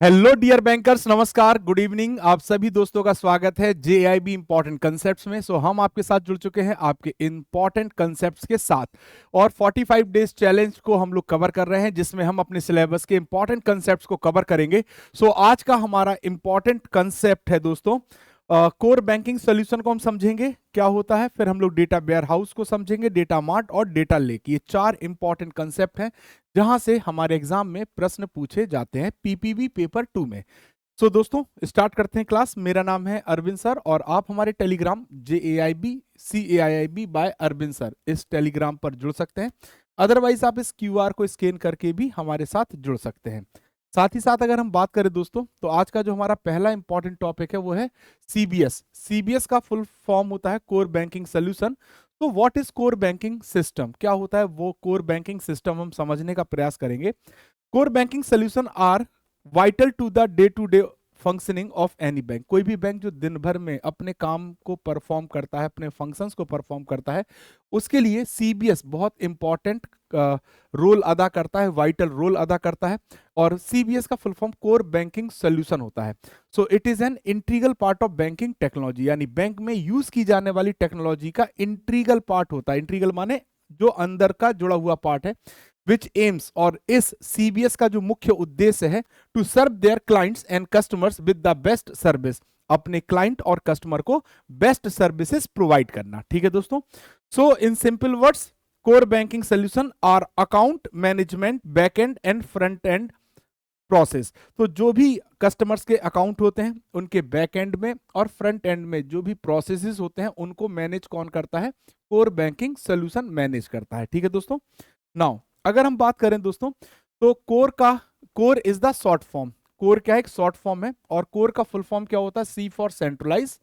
Hello dear bankers, नमस्कार, good evening. आप सभी दोस्तों का स्वागत है जेआईबी इंपॉर्टेंट कंसेप्ट्स में। हम आपके साथ जुड़ चुके हैं आपके इंपॉर्टेंट कंसेप्ट्स के साथ, और 45 डेज चैलेंज को हम लोग कवर कर रहे हैं, जिसमें हम अपने सिलेबस के इंपॉर्टेंट कंसेप्ट्स को कवर करेंगे। आज का हमारा इंपॉर्टेंट कंसेप्ट है दोस्तों, कोर बैंकिंग सोल्यूशन को हम समझेंगे क्या होता है, फिर हम लोग डेटा वेयर हाउस को समझेंगे, डेटा मार्ट और डेटा लेक। ये चार इंपॉर्टेंट कंसेप्ट हैं जहां से हमारे एग्जाम में प्रश्न पूछे जाते हैं पीपीबी पेपर 2 में। दोस्तों, स्टार्ट करते हैं क्लास। मेरा नाम है अरविंद सर और आप हमारे Telegram JAIB by Arvind sir इस टेलीग्राम पर जुड़ सकते हैं। अदरवाइज आप इस QR को स्कैन करके भी हमारे साथ जुड़ सकते हैं। साथ ही साथ अगर हम बात करें दोस्तों, तो आज का जो हमारा पहला इंपॉर्टेंट टॉपिक है वो है CBS का फुल फॉर्म होता है कोर बैंकिंग सोल्यूशन। तो what is core banking system, क्या होता है वो कोर बैंकिंग सिस्टम, हम समझने का प्रयास करेंगे। Core banking solution are vital to the day to day functioning of any bank. कोई भी बैंक जो दिन भर में अपने काम को परफॉर्म करता है, अपने फंक्शंस को परफॉर्म करता है, उसके लिए CBS बहुत इंपॉर्टेंट रोल अदा करता है, वाइटल रोल अदा करता है। और CBS का full form core banking solution होता है। It is an integral part of banking technology, यानी बैंक में यूज की जाने वाली टेक्नोलॉजी का इंटीग्रल पार्ट होता है। इंटीग्रल माने जो अंदर का जुड़ा हुआ पार्ट है। विच एम्स, और इस CBS का जो मुख्य उद्देश्य है, to serve their clients and customers with the best service, अपने क्लाइंट और कस्टमर को बेस्ट सर्विसेज प्रोवाइड करना। ठीक है दोस्तों। In simple words, core banking solution are account management back end and front end process. तो जो भी कस्टमर्स के अकाउंट होते हैं उनके बैक एंड में और फ्रंट एंड में जो भी प्रोसेसेस होते हैं उनको मैनेज कौन करता है? कोर बैंकिंग सोल्यूशन मैनेज करता है। ठीक है दोस्तों। नाउ अगर हम बात करें दोस्तों, तो core is the short form. Core क्या है? एक शॉर्ट फॉर्म है। और कोर का फुल फॉर्म क्या होता है? C for centralise,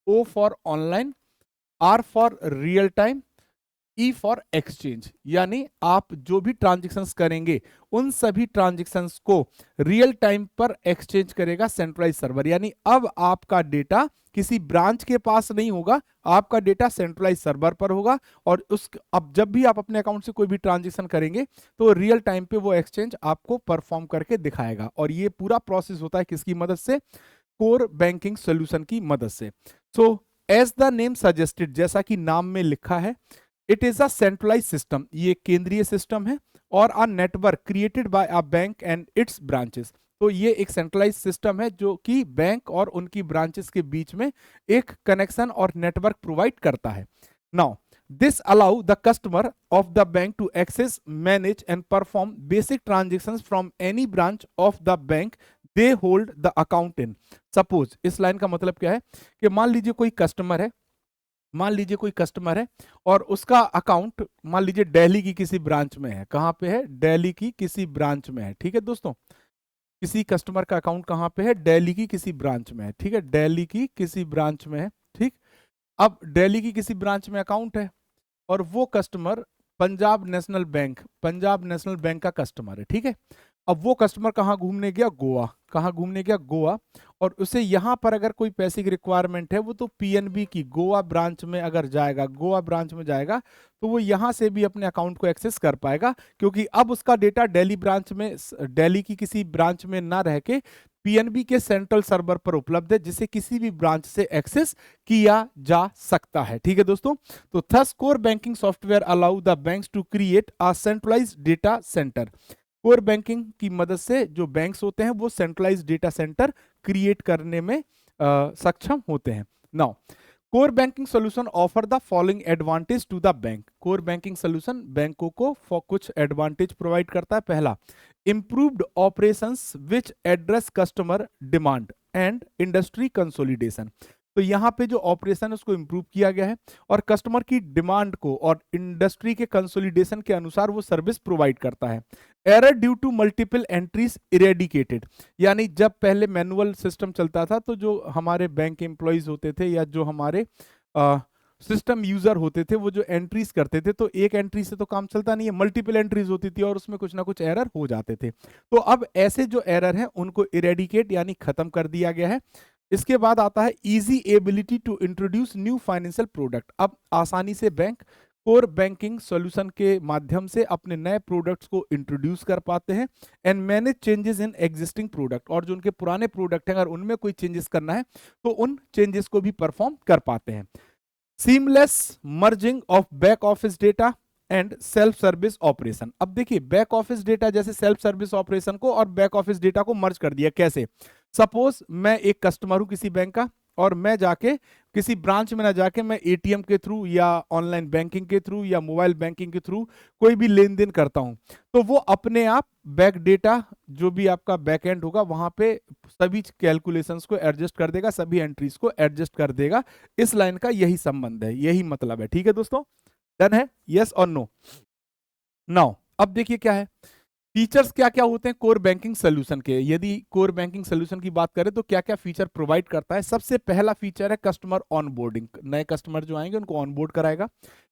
O for online, R for real time, E for exchange. यानी आप जो भी ट्रांजेक्शन्स करेंगे उन सभी ट्रांजेक्शन्स को रियल टाइम पर एक्सचेंज करेगा सेंट्रलाइज सर्वर। यानी अब आपका डेटा किसी ब्रांच के पास नहीं होगा, आपका डेटा सेंट्रलाइज सर्वर पर होगा। और अब जब भी आप अपने अकाउंट से कोई भी ट्रांजेक्शन करेंगे तो रियल टाइम पे वो एक्सचेंज आपको परफॉर्म करके दिखाएगा। और ये पूरा प्रोसेस होता है किसकी मदद से? कोर बैंकिंग सोल्यूशन की मदद से। एज द नेम सजेस्टेड, जैसा कि नाम में लिखा है, it is a centralise system, ये केंद्रीय सिस्टम है। और a network created by a bank and its branches. तो ये एक सेंट्रलाइज सिस्टम है जो कि बैंक और उनकी ब्रांचेस के बीच में एक कनेक्शन और नेटवर्क प्रोवाइड करता है। Now this allow the customer of the bank to access, manage and perform basic transactions from any branch of the bank they hold the account in. Suppose, इस line का मतलब क्या है कि मान लीजिए कोई कस्टमर है, और उसका अकाउंट मान लीजिए दिल्ली की किसी ब्रांच में है। कहां पे है? दिल्ली की किसी ब्रांच में है। ठीक है दोस्तों। किसी कस्टमर का अकाउंट कहां पे है? दिल्ली की किसी ब्रांच में है। ठीक है, दिल्ली की किसी ब्रांच में है। ठीक। अब दिल्ली की किसी ब्रांच में अकाउंट है और वो कस्टमर पंजाब नेशनल बैंक का कस्टमर है। ठीक है। अब वो कस्टमर कहाँ घूमने गया? गोवा। कहाँ घूमने गया? गोवा। और उसे यहाँ पर अगर कोई पैसे की रिक्वायरमेंट है, वो तो PNB की गोवा ब्रांच में अगर जाएगा, तो वो यहाँ से भी अपने अकाउंट को एक्सेस कर पाएगा, क्योंकि अब उसका डेटा दिल्ली की किसी ब्रांच में ना रह के PNB के सेंट्रल सर्वर पर उपलब्ध है, जिसे किसी भी ब्रांच से एक्सेस किया जा सकता है। ठीक है दोस्तों। तो thus core banking software allow the banks to create a centralised data centre. Core banking की मदद से जो बैंक्स होते हैं वो सेंट्रलाइज्ड डेटा सेंटर क्रिएट करने में सक्षम होते हैं। Now core banking solution offer the following advantage to the bank. Core banking solution बैंकों को कुछ एडवांटेज प्रोवाइड करता है। पहला, improved operations which address customer demand and industry consolidation. तो यहाँ पे जो ऑपरेशन है उसको इंप्रूव किया गया है और कस्टमर की डिमांड को और इंडस्ट्री के कंसोलिडेशन के अनुसार वो सर्विस प्रोवाइड करता है। Error due to multiple entries eradicated, यानी जब पहले मैनुअल सिस्टम चलता था तो जो हमारे बैंक एम्प्लॉयज होते थे या जो हमारे सिस्टम यूजर होते थे, वो जो एंट्रीज करते थे, तो एक एंट्री से तो काम चलता नहीं है, मल्टीपल एंट्रीज होती थी और उसमें कुछ ना कुछ एरर हो जाते थे। तो अब ऐसे जो एरर हैं उनको इरेडिकेट यानी खत्म कर दिया गया है। इसके बाद आता है easy ability to introduce new financial product. अब आसानी से बैंक कोर बैंकिंग सॉल्यूशन के माध्यम से अपने नए प्रोडक्ट्स को इंट्रोड्यूस कर पाते हैं and manage changes in existing product, और जो उनके पुराने प्रोडक्ट हैं अगर उनमें कोई चेंजेस करना है तो उन चेंजेस को भी परफॉर्म कर पाते हैं। Seamless merging of back office data and self service operation. अब देखिए बैक ऑफिस डेटा जैसे सेल्फ सर्विस ऑपरेशन को और बैक ऑफिस डेटा को मर्ज कर दिया। कैसे? सपोज मैं एक कस्टमर हूं किसी बैंक का, और मैं जाके किसी ब्रांच में ना जाके मैं एटीएम के थ्रू या ऑनलाइन बैंकिंग के थ्रू या मोबाइल बैंकिंग के थ्रू कोई भी लेन देन करता हूं, तो वो अपने आप बैक डेटा जो भी आपका बैक एंड होगा वहां पे सभी कैलकुलेशंस को एडजस्ट कर देगा, सभी एंट्रीज को एडजस्ट कर देगा। इस लाइन का यही संबंध है, यही मतलब है। ठीक है दोस्तों, डन है? यस और नो? नाउ अब देखिए क्या है, फीचर्स क्या क्या होते हैं कोर बैंकिंग सोल्यूशन के। यदि कोर बैंकिंग सोल्यूशन की बात करें तो क्या क्या फीचर प्रोवाइड करता है। सबसे पहला फीचर है कस्टमर ऑनबोर्डिंग, नए कस्टमर जो आएंगे उनको ऑनबोर्ड कराएगा।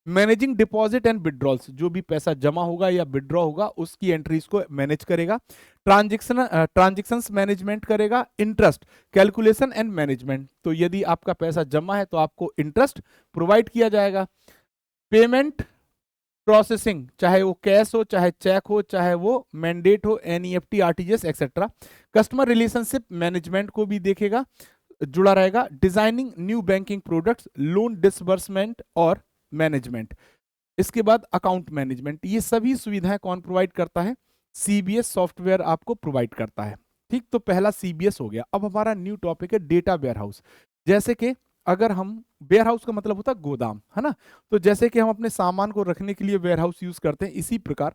मैनेजिंग डिपॉजिट एंड विड्रॉल्स, जो भी पैसा जमा होगा या विड्रॉ होगा उसकी एंट्रीज को मैनेज करेगा। ट्रांजेक्शंस मैनेजमेंट करेगा। इंटरेस्ट कैलकुलेशन एंड मैनेजमेंट, तो यदि आपका पैसा जमा है तो आपको इंटरेस्ट प्रोवाइड किया जाएगा। पेमेंट प्रोसेसिंग, चाहे वो कैश हो, चाहे चेक हो, चाहे वो मैंडेट हो, NEFT, RTGS etcetera. Customer relationship management को भी देखेगा, जुड़ा रहेगा। Designing new banking products, loan disbursement और मैनेजमेंट। इसके बाद अकाउंट मैनेजमेंट। ये सभी सुविधाएं कौन प्रोवाइड करता है? सीबीएस सॉफ्टवेयर आपको प्रोवाइड करता है। ठीक, तो पहला सीबीएस हो गया। अब हमारा न्यू टॉपिक है डेटा वेयरहाउस। जैसे कि अगर हम, वेयर हाउस का मतलब होता है गोदाम, है ना, तो जैसे कि हम अपने सामान को रखने के लिए वेयर हाउस यूज करते हैं, इसी प्रकार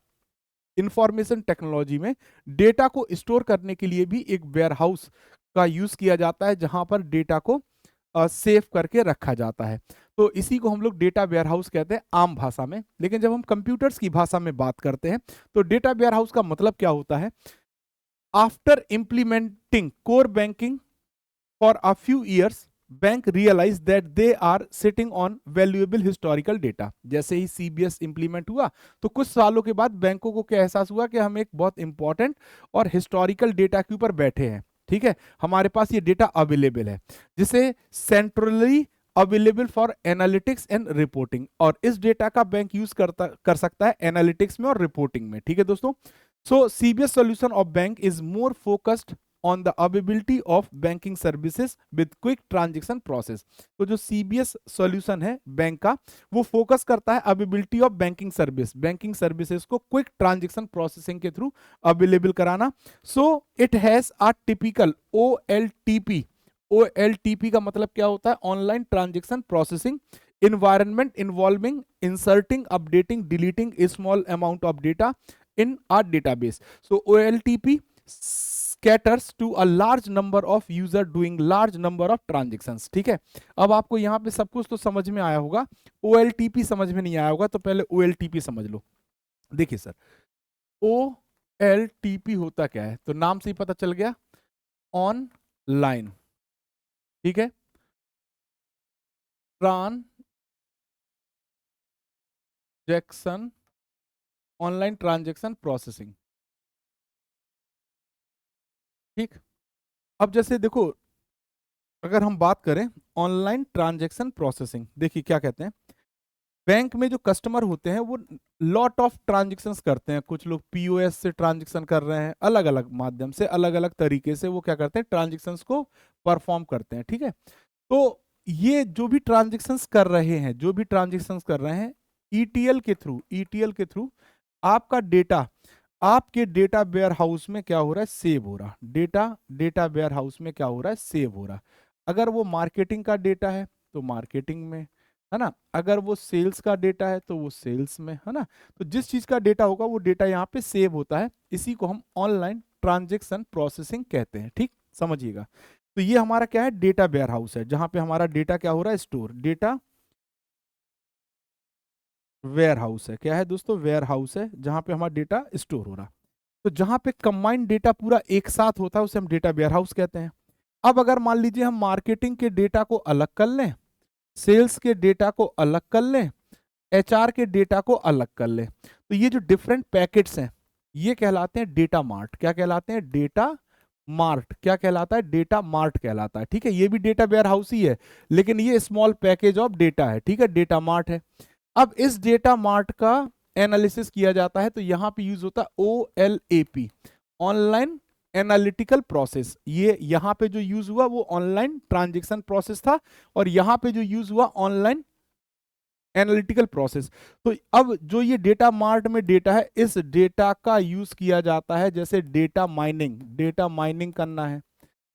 इंफॉर्मेशन टेक्नोलॉजी में डेटा को स्टोर करने के लिए भी एक वेयर हाउस का यूज किया जाता है, जहां पर डेटा को सेव करके रखा जाता है। तो इसी को हम लोग डेटा वेयर हाउस कहते हैं आम भाषा में। लेकिन जब हम कंप्यूटर्स की भाषा में बात करते हैं तो डेटा वेयर हाउस का मतलब क्या होता है? After implementing core banking for a few years, bank realise that they are sitting on valuable historical data. जैसे ही सीबीएस इंप्लीमेंट हुआ तो कुछ सालों के बाद बैंकों को क्या एहसास हुआ कि हम एक बहुत इंपॉर्टेंट और हिस्टोरिकल डेटा के ऊपर बैठे हैं। ठीक है, हमारे पास ये डेटा अवेलेबल है, जिसे centrally available for analytics and reporting, और इस डेटा का बैंक यूज कर सकता है एनालिटिक्स में और रिपोर्टिंग में। ठीक है दोस्तों, so CBS solution of bank is more focused on the availability of banking services with quick transaction process। तो जो CBS सॉल्यूशन है बैंक का, वो फोकस करता है availability of banking service, banking services को क्विक ट्रांजैक्शन प्रोसेसिंग के through available कराना। So it has a typical OLTP। OLTP का मतलब क्या होता है? Online transaction processing environment involving inserting, updating, deleting a small amount of data in a database। So OLTP caters to a large number of user doing large number of transactions। ठीक है, अब आपको यहाँ पे सब कुछ तो समझ में आया होगा, OLTP समझ में नहीं आया होगा, तो पहले OLTP समझ लो। देखिए सर, OLTP होता क्या है? तो नाम से ही पता चल गया, ऑनलाइन, ठीक है, ट्रांजैक्शन, ऑनलाइन ट्रांजैक्शन प्रोसेसिंग। ठीक, अब जैसे देखो, अगर हम बात करें ऑनलाइन ट्रांजैक्शन प्रोसेसिंग, देखिए क्या कहते हैं, बैंक में जो कस्टमर होते हैं वो लॉट ऑफ ट्रांजैक्शंस करते हैं। कुछ लोग पीओएस से ट्रांजैक्शन कर रहे हैं, अलग अलग माध्यम से, अलग अलग तरीके से वो क्या करते हैं, ट्रांजैक्शंस को परफॉर्म करते हैं। ठीक है, तो ये जो भी ट्रांजैक्शंस कर रहे हैं, जो भी ट्रांजैक्शंस कर रहे हैं, ईटीएल के थ्रू आपका डेटा आपके डेटा वेयर हाउस में क्या हो रहा है? सेव हो रहा। डेटा वेयर हाउस में क्या हो रहा है? सेव हो रहा। अगर वो मार्केटिंग का डेटा है तो मार्केटिंग में, है ना, अगर वो सेल्स का डेटा है तो वो सेल्स में, है ना, तो जिस चीज का डेटा होगा वो डेटा यहाँ पे सेव होता है। इसी को हम ऑनलाइन ट्रांजैक्शन प्रोसेसिंग कहते हैं। ठीक, समझिएगा। तो ये हमारा क्या है? डेटा वेयर हाउस है, जहां पे हमारा डेटा क्या हो रहा है? स्टोर। डेटा वेयर हाउस है, क्या है दोस्तों? वेयर हाउस है, जहां पे हमारा डेटा स्टोर हो रहा। तो जहां पे कंबाइंड डेटा पूरा एक साथ होता है उसे हम डेटा वेयर हाउस कहते हैं। अब अगर मान लीजिए हम मार्केटिंग के डेटा को अलग कर लें, सेल्स के डेटा को अलग कर लें, एचआर के डेटा को अलग कर लें, तो ये जो डिफरेंट पैकेट्स हैं ये कहलाते हैं डेटा मार्ट। क्या कहलाते हैं? Data mart. क्या कहलाता है? डेटा मार्ट कहलाता है। ठीक है, ये भी डेटा वेयर हाउस ही है, लेकिन ये स्मॉल पैकेज ऑफ डेटा है। ठीक है, डेटा मार्ट है। अब इस डेटा मार्ट का एनालिसिस किया जाता है तो यहां पे यूज होता है OLAP, ऑनलाइन एनालिटिकल प्रोसेस। ये यहां पे जो यूज हुआ वो ऑनलाइन ट्रांजैक्शन प्रोसेस था, और यहां पे जो यूज हुआ ऑनलाइन एनालिटिकल प्रोसेस। तो अब जो ये डेटा मार्ट में डेटा है, इस डेटा का यूज किया जाता है जैसे डेटा माइनिंग करना है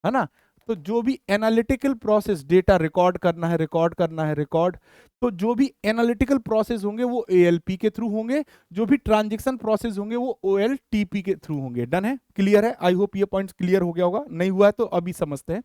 ना। तो जो भी एनालिटिकल प्रोसेस, डेटा रिकॉर्ड करना है, रिकॉर्ड, तो जो भी एनालिटिकल प्रोसेस होंगे वो ALP के थ्रू होंगे, जो भी ट्रांजैक्शन प्रोसेस होंगे वो OLTP के थ्रू होंगे। डन है, क्लियर है? आई होप ये पॉइंट्स क्लियर हो गया होगा, नहीं हुआ है तो अभी समझते हैं।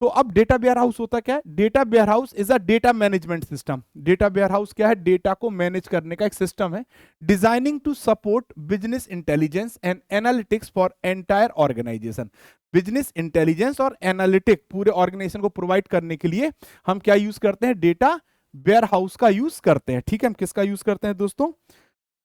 तो अब डेटा वेयर हाउस होता क्या है? Data warehouse is a data management system. Data warehouse क्या है? डेटा को मैनेज करने का एक सिस्टम है, designing to support business intelligence and analytics for entire organisation. Business intelligence और एनालिटिक पूरे ऑर्गेनाइजेशन को प्रोवाइड करने के लिए हम क्या यूज करते हैं? डेटा वेयर हाउस का यूज करते हैं। ठीक है, हम किसका यूज करते हैं दोस्तों?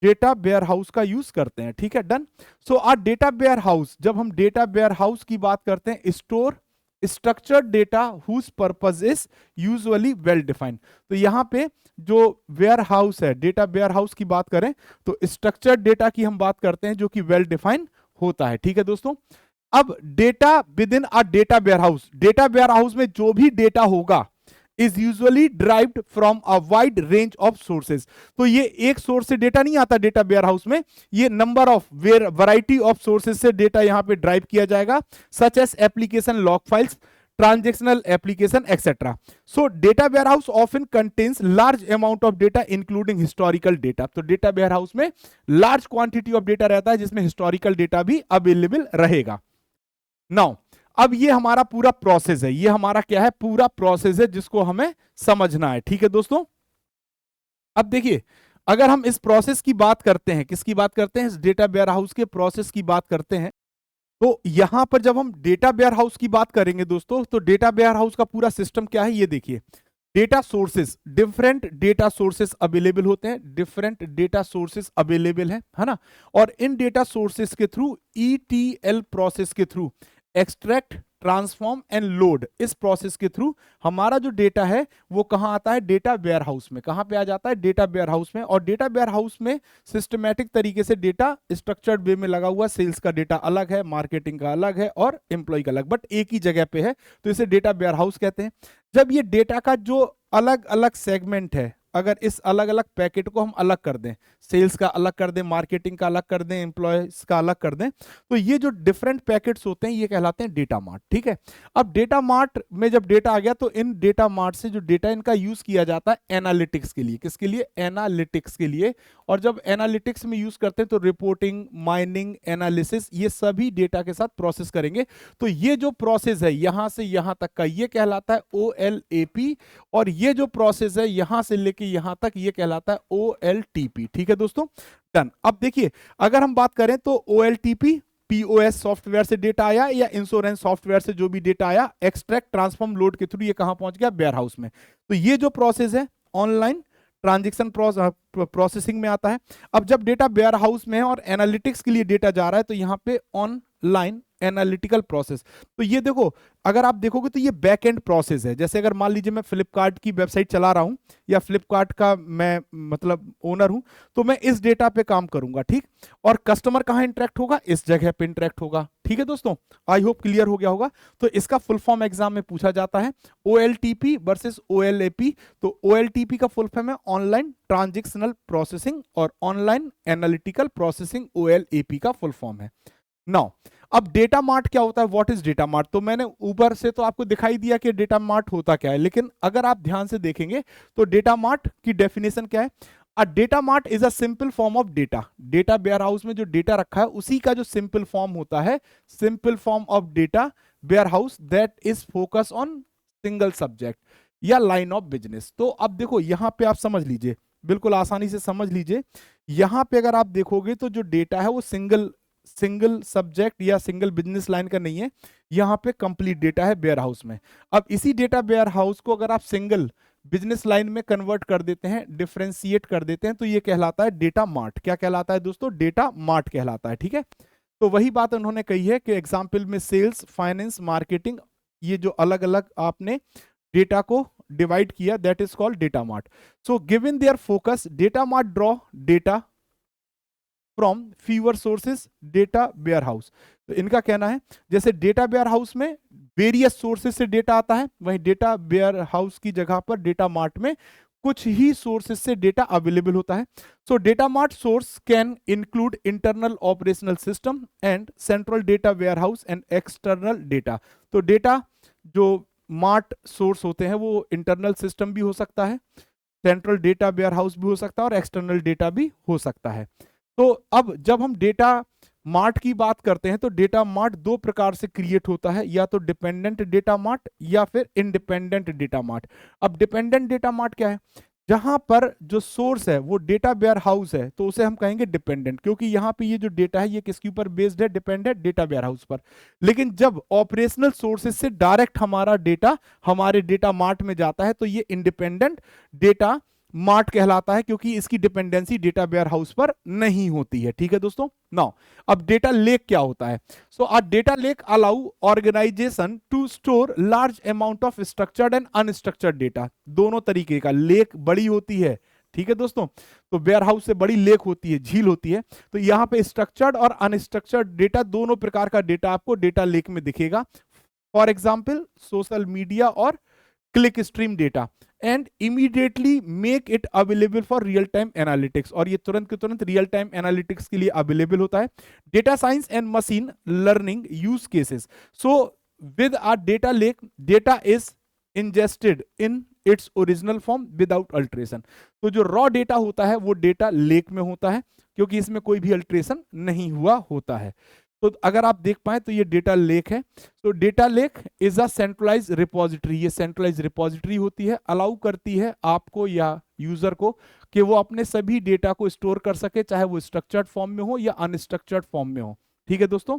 डेटा वेयर हाउस का यूज करते हैं। ठीक है, done. So uh data warehouse, जब हम डेटा वेयर हाउस की बात करते हैं, store structured data whose purpose is usually well defined. तो यहां पे जो वेयर हाउस है, डेटा वेयर हाउस की बात करें तो स्ट्रक्चर्ड डेटा की हम बात करते हैं जो कि वेल डिफाइंड होता है। ठीक है दोस्तों। अब data within a data warehouse, data warehouse में जो भी डेटा होगा is usually derived from a wide range of sources. तो ये एक सोर्स से डेटा नहीं आता डेटा वेयर हाउस में, ये number of variety of sources से डेटा यहां पे ड्राइव किया जाएगा, such as application log files, transactional application etcetera. So data warehouse often contains large amount of data including historical data. तो data warehouse में large quantity of data रहता है जिसमें हिस्टोरिकल डेटा भी available रहेगा। Now अब ये हमारा पूरा प्रोसेस है, ये हमारा क्या है? पूरा प्रोसेस है जिसको हमें समझना है। ठीक है दोस्तों। अब देखिए, अगर हम इस प्रोसेस की बात करते हैं, किसकी बात करते हैं? इस डेटा वेयर हाउस के प्रोसेस की बात करते हैं। तो यहां पर जब हम डेटा वेयर हाउस की बात करेंगे दोस्तों, तो डेटा वेयर हाउस का पूरा सिस्टम क्या है ये देखिए। Data sources, different data sources available होते हैं, डिफरेंट डेटा सोर्सेस अवेलेबल है ना। और इन डेटा सोर्सेस के थ्रू ETL प्रोसेस के through, extract, transform and load, इस प्रोसेस के थ्रू हमारा जो डेटा है वो कहां आता है? डेटा वेयर हाउस में। कहां पे आ जाता है? डेटा वेयर हाउस में। और डेटा वेयर हाउस में सिस्टमैटिक तरीके से डेटा स्ट्रक्चर्ड वे में लगा हुआ, सेल्स का डेटा अलग है, मार्केटिंग का अलग है और एम्प्लॉय का अलग, बट एक ही जगह पे है, तो इसे डेटा वेयर हाउस कहते हैं। जब ये डेटा का जो अलग अलग सेगमेंट है, अगर इस अलग अलग पैकेट को हम अलग कर दें, सेल्स का अलग कर दें, मार्केटिंग का अलग कर दें, एम्प्लॉयज का अलग कर दें, तो ये जो डिफरेंट पैकेट्स होते हैं ये कहलाते हैं डेटा मार्ट। ठीक है। अब डेटा मार्ट में जब डेटा आ गया तो इन डेटा मार्ट से जो डेटा इनका यूज किया जाता है एनालिटिक्स के लिए। किसके लिए? एनालिटिक्स के लिए। और जब एनालिटिक्स में यूज करते हैं तो रिपोर्टिंग, माइनिंग, एनालिसिस, ये सभी डेटा के साथ प्रोसेस करेंगे। तो ये जो प्रोसेस है यहां से यहां तक का ये कहलाता है OLAP, और ये जो प्रोसेस है यहां से लेके यहां तक ये कहलाता है OLTP। ठीक है दोस्तों, डन। अब देखिए, अगर हम बात करें तो OLTP POS सॉफ्टवेयर से डेटा आया या इंश्योरेंस सॉफ्टवेयर से जो भी डेटा आया, एक्सट्रैक्ट, ट्रांसफॉर्म, लोड के थ्रू ये कहां पहुंच गया? वेयर हाउस में। तो ये जो प्रोसेस है ऑनलाइन ट्रांजैक्शन प्रोसेसिंग में आता है। अब जब डेटा वेयर हाउस में है और एनालिटिक्स के लिए डेटा जा रहा है तो यहां पे ऑनलाइन एनालिटिकल प्रोसेस। तो ये देखो, अगर आप देखोगे तो ये बैक एंड प्रोसेस है। जैसे अगर मान लीजिए मैं फ्लिपकार्ट की वेबसाइट चला रहा हूं या फ्लिपकार्ट का मैं मतलब ओनर हूं, तो मैं इस डेटा पे काम करूंगा, ठीक। और कस्टमर कहां इंटरेक्ट होगा? इस जगह पे इंटरेक्ट होगा। ठीक है दोस्तों, आई होप क्लियर हो गया होगा। तो इसका फुल फॉर्म एग्जाम में पूछा जाता है, OLTP वर्सेस OLAP। तो OLTP का फुल फॉर्म है ऑनलाइन ट्रांजैक्शनल प्रोसेसिंग और ऑनलाइन एनालिटिकल प्रोसेसिंग OLAP का फुल फॉर्म है। नाउ अब डेटा मार्ट क्या होता है? What is data mart? तो मैंने ऊपर से तो आपको दिखाई दिया कि डेटा मार्ट होता क्या है, लेकिन अगर आप ध्यान से देखेंगे तो डेटा मार्ट की डेफिनेशन क्या है? A data mart is a simple form of data. Data warehouse में जो डेटा रखा है उसी का जो सिंपल फॉर्म होता है, simple form of data warehouse that is focus on single subject या लाइन ऑफ बिजनेस। तो अब देखो यहां पे आप समझ लीजिए, बिल्कुल आसानी से समझ लीजिए। यहां पे अगर आप देखोगे तो जो डेटा है वो सिंगल सब्जेक्ट या सिंगल बिजनेस लाइन का नहीं है, यहां पे कंप्लीट डेटा है वेयर हाउस में। अब इसी डेटा वेयर हाउस को अगर आप सिंगल बिजनेस लाइन में कन्वर्ट कर देते हैं, डिफरेंशिएट कर देते हैं, तो ये कहलाता है डेटा मार्ट। क्या कहलाता है दोस्तों? डेटा मार्ट कहलाता है। ठीक है, तो वही बात उन्होंने कही है कि एग्जाम्पल में सेल्स, फाइनेंस, मार्केटिंग, ये जो अलग अलग आपने डेटा को डिवाइड किया, that is called data mart. So given their focus, data mart draw data from fewer sources data warehouse. तो इनका कहना है जैसे डेटा वेयर हाउस में वेरियस सोर्सेस से डेटा आता है, वहीं डेटा वेयर हाउस की जगह पर डेटा मार्ट में कुछ ही सोर्सेस से डेटा अवेलेबल होता है. So data mart source can include internal operational system and central data warehouse and external data. तो डेटा जो मार्ट सोर्स होते हैं वो इंटरनल सिस्टम भी हो सकता है, सेंट्रल डेटा वेयर हाउस भी हो सकता है और एक्सटर्नल डेटा भी हो सकता है. तो अब जब हम डेटा मार्ट की बात करते हैं तो डेटा मार्ट दो प्रकार से क्रिएट होता है, या तो डिपेंडेंट डेटा मार्ट या फिर इंडिपेंडेंट डेटा मार्ट. अब डिपेंडेंट डेटा मार्ट क्या है? जहां पर जो सोर्स है वो डेटा वेयर हाउस है तो उसे हम कहेंगे डिपेंडेंट, क्योंकि यहाँ पे ये जो डेटा है ये किसके ऊपर बेस्ड है? डिपेंडेंट डेटा वेयर हाउस पर. लेकिन जब ऑपरेशनल सोर्सेज से डायरेक्ट हमारा डेटा हमारे डेटा मार्ट में जाता है तो ये इंडिपेंडेंट डेटा मार्ट कहलाता है, क्योंकि इसकी डिपेंडेंसी डेटा वेयर हाउस पर नहीं होती है. ठीक है दोस्तों. नाउ अब डेटा लेक क्या होता है? So a data lake allow organisation to store large amount of structured and unstructured data. दोनों तरीके का, लेक बड़ी होती है, ठीक है दोस्तों, तो वेयर हाउस से बड़ी लेक होती है, झील होती है. तो यहाँ पे स्ट्रक्चर्ड और अनस्ट्रक्चर्ड डेटा, दोनों प्रकार का डेटा आपको डेटा लेक में दिखेगा. फॉर एग्जाम्पल सोशल मीडिया और click stream data, and immediately make it available for real time analytics. और ये तुरंत के तुरंत रियल टाइम एनालिटिक्स के लिए अवेलेबल होता है. Data science and machine learning use cases. So with a data lake, data is ingested in its original form without alteration. तो जो रॉ डेटा होता है वो डेटा लेक में होता है, क्योंकि इसमें कोई भी अल्ट्रेशन नहीं हुआ होता है. तो अगर आप देख पाए तो ये डेटा लेक है. तो data lake is a centralise repository. ये सेंट्रलाइज रिपोजिटरी होती है, अलाउ करती है आपको या यूजर को कि वो अपने सभी डेटा को स्टोर कर सके, चाहे वो स्ट्रक्चर्ड फॉर्म में हो या अनस्ट्रक्चर्ड फॉर्म में हो. ठीक है दोस्तों.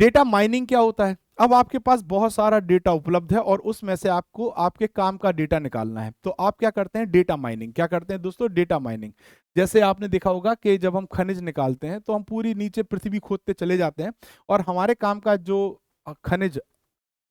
डेटा माइनिंग क्या होता है? अब आपके पास बहुत सारा डेटा उपलब्ध है और उसमें से आपको आपके काम का डेटा निकालना है. तो आप क्या करते हैं? Data mining. क्या करते हैं दोस्तों? Data mining. जैसे आपने देखा होगा कि जब हम खनिज निकालते हैं तो हम पूरी नीचे पृथ्वी खोदते चले जाते हैं और हमारे काम का जो खनिज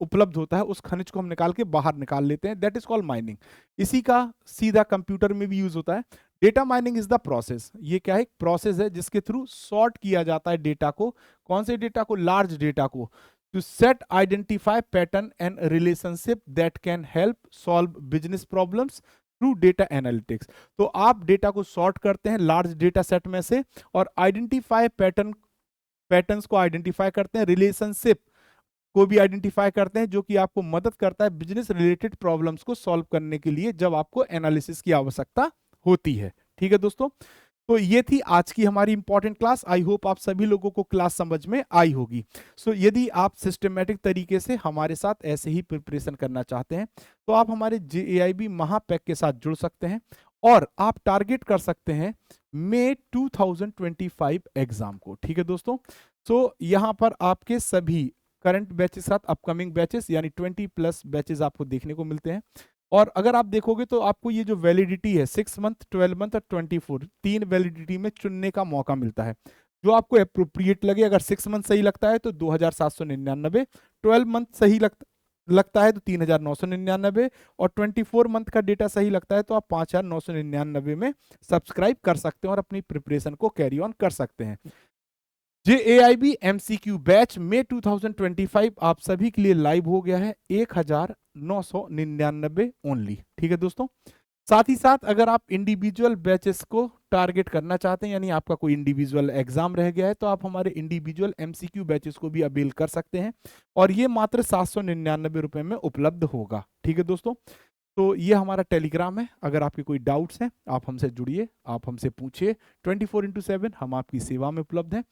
उपलब्ध होता है उस खनिज को हम निकाल के बाहर निकाल लेते हैं, दैट इज कॉल्ड माइनिंग. इसी का सीधा कंप्यूटर में भी यूज होता है. Data mining is the process. ये क्या है? एक प्रोसेस है जिसके थ्रू सॉर्ट किया जाता है डेटा को. कौन से डेटा को? लार्ज डेटा को. To set identify pattern and relationship that can help solve business problems through data analytics. तो आप डेटा को सॉर्ट करते हैं लार्ज डेटा सेट में से और आइडेंटिफाई पैटर्न्स को आइडेंटिफाई करते हैं, रिलेशनशिप को भी आइडेंटिफाई करते हैं, जो कि आपको मदद करता है बिजनेस रिलेटेड प्रॉब्लम्स को सॉल्व करने के लिए जब आपको एनालिसिस की आवश्यकता होती है. ठीक है दोस्तों. तो ये थी आज की हमारी इंपॉर्टेंट क्लास. आई होप आप सभी लोगों को क्लास समझ में आई होगी. सो यदि आप सिस्टमेटिक तरीके से हमारे साथ ऐसे ही प्रिपरेशन करना चाहते हैं तो आप हमारे JAIB महापैक के साथ जुड़ सकते हैं और आप टारगेट कर सकते हैं मई 2025 एग्जाम को. ठीक है दोस्तों. सो यहाँ पर आपके सभी करंट बैचेस साथ अपकमिंग बैचेस यानी 20+ बैचेस आपको देखने को मिलते हैं. और अगर आप देखोगे तो आपको ये जो वैलिडिटी है 6 मंथ, 12 मंथ और 24, 3 वैलिडिटी में चुनने का मौका मिलता है जो आपको अप्रोप्रिएट लगे. अगर 6 मंथ सही लगता है तो 2799, 12 मंथ सही लगता है तो 3999 और 24 मंथ का डेटा सही लगता है तो आप 5999 में सब्सक्राइब कर सकते हैं और अपनी प्रिपरेशन को कैरी ऑन कर सकते हैं. JAIB MCQ बैच में 2025 आप सभी के लिए लाइव हो गया है 1999 ओनली. ठीक है दोस्तों. साथ ही साथ अगर आप इंडिविजुअल बैचेस को टारगेट करना चाहते हैं, यानी आपका कोई इंडिविजुअल एग्जाम रह गया है, तो आप हमारे इंडिविजुअल MCQ बैचेस को भी अवेल कर सकते हैं और ये मात्र 799 रुपए में उपलब्ध होगा. ठीक है दोस्तों. तो ये हमारा टेलीग्राम है. अगर आपके कोई डाउट्स हैं आप हमसे जुड़िए, आप हमसे पूछिए. 24/7 हम आपकी सेवा में उपलब्ध हैं.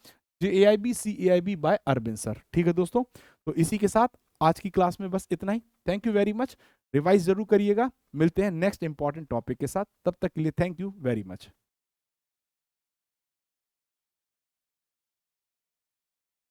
JAIB CAIB by Arvind sir. ठीक है दोस्तों. तो इसी के साथ आज की क्लास में बस इतना ही. Thank you very much. Revise जरूर करिएगा. मिलते हैं नेक्स्ट इंपॉर्टेंट टॉपिक के साथ. तब तक के लिए थैंक यू वेरी मच.